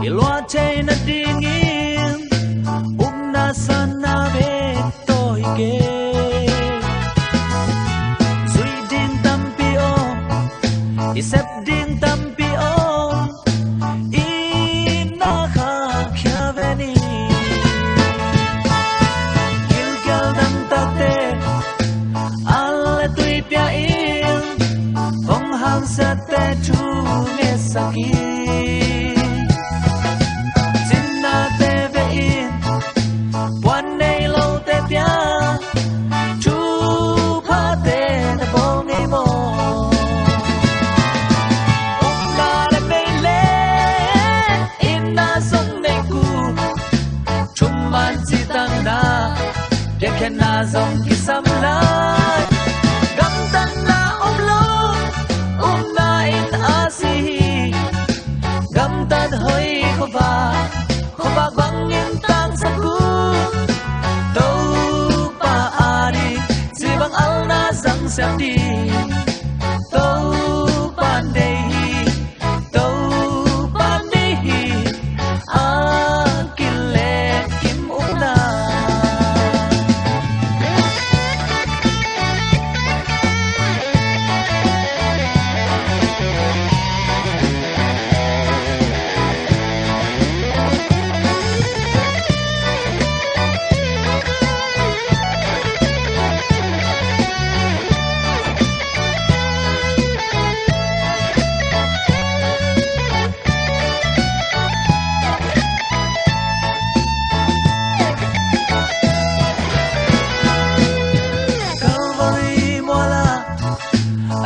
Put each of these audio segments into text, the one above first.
Ilua chay na dingin Umna sana be toy ke Sui din tampi om Isep din tampi om Ina ka kya veni Gilgal dang tate Alle tui pia il Hong hang sa te chu nghe sakit Na zong kisam lai gam tan na lo na in asi gam tan hoi khova bang in tang sa ku to pa ari si bang al na zang sam di to pan dei to pan dei a kille kim una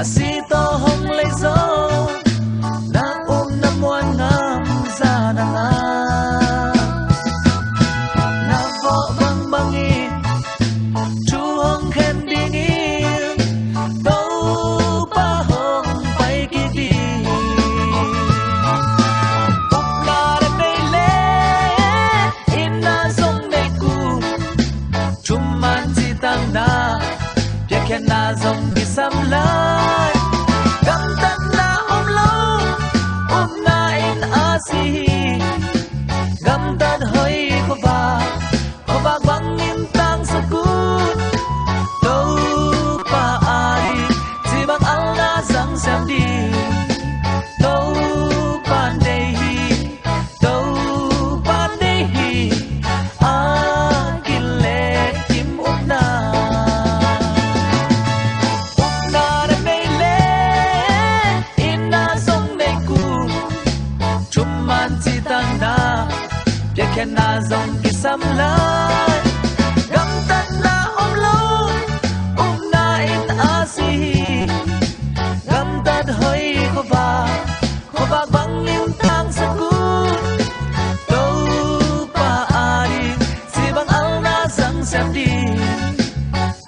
Asito hong lezo na na muan ngam za na nga na vo bang bangin chu hong khen dingin do pa hong pai ki di na de nei le in na song nei ku chum man ji tang na ya khen na zong bi sam la gam tan hoi khova bang in tang sa kut to pa ai chi bang al na zang sam di to pan dei a kille kim upna de mei le in na song nei ku chum man chi tang na ya khen na zong kisam lai gam tan na lo na in asi gam tan hoi khova bang in tang sa ku to pa ari si bang al na zang sam di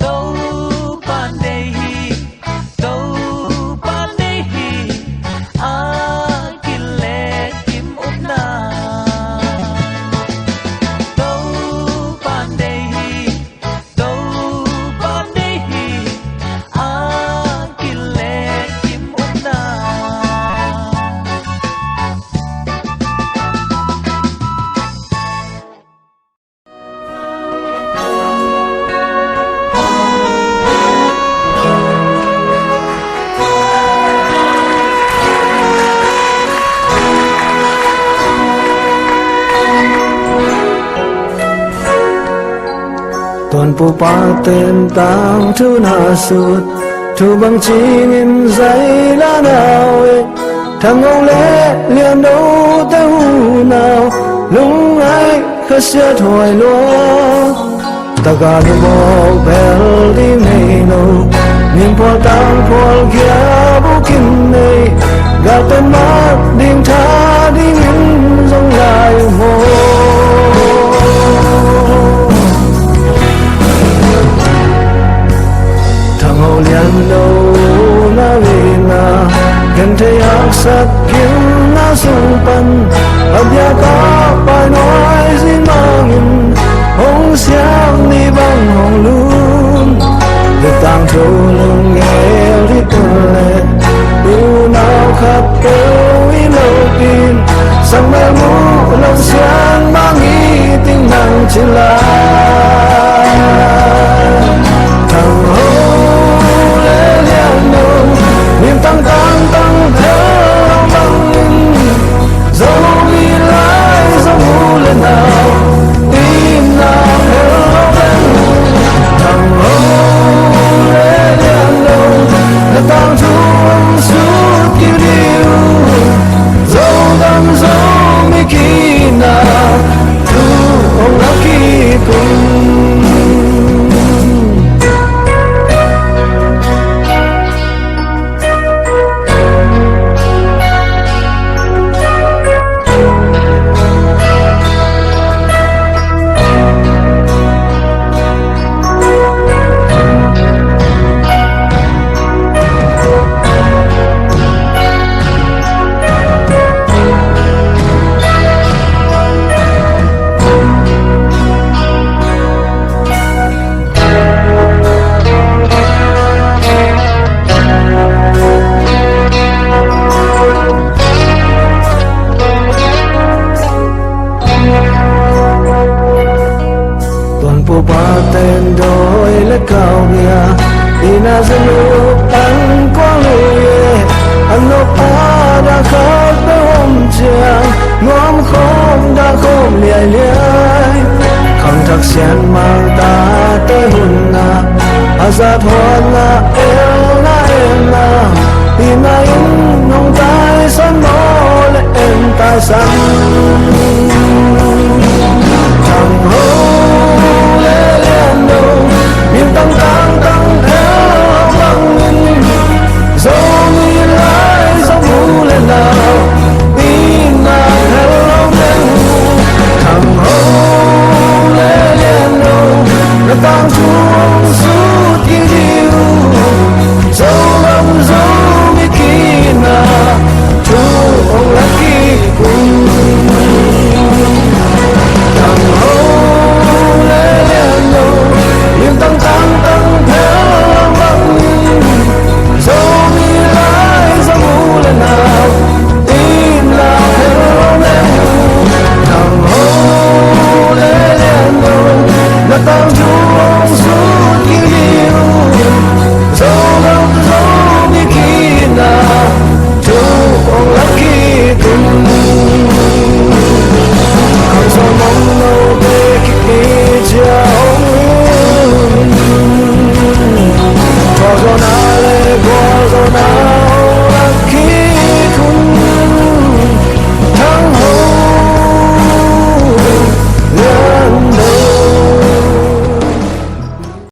to pan dei a kille kim upna to pan dei a kille kim upna Tuần pu pa tên tang thu na sut thu bang ching in dây la nào thằng ông lẽ liền đâu ta hu nào lung ai khơi xưa thôi lo ta ga đi bộ bel đi này no miền po tang po kia bu kim này ga tên mắt đinh tha đi những dòng lại hồ ngô liên đâu na vì na gần thấy ác sát kiếm na sung pan ấp ya có bài nói gì mang in hong xiang đi băng hong luôn được tang trâu lưng nghe đi tuần lệ u nào khát câu in lâu pin sang mê mu lòng xiang mang ý tình nàng chỉ là thằng hô lê liang nông niềm tăng tăng tăng theo bằng in dẫu đi lại dẫu ngu lên nào tim nào theo bên thằng hô lê liang nông là tao chung suốt kiêu điêu dẫu đắm dẫu mi khi nào tu ông đã khi cùng tên đôi lết cao bia ina zelu anh quang lùi anh nộp đã khóc tới hôm chiều ngóm khóm đã khóm liài liài không thật xen mang ta tới hồn na azat hồn na em na ina in nông tai san mô lệ em tai san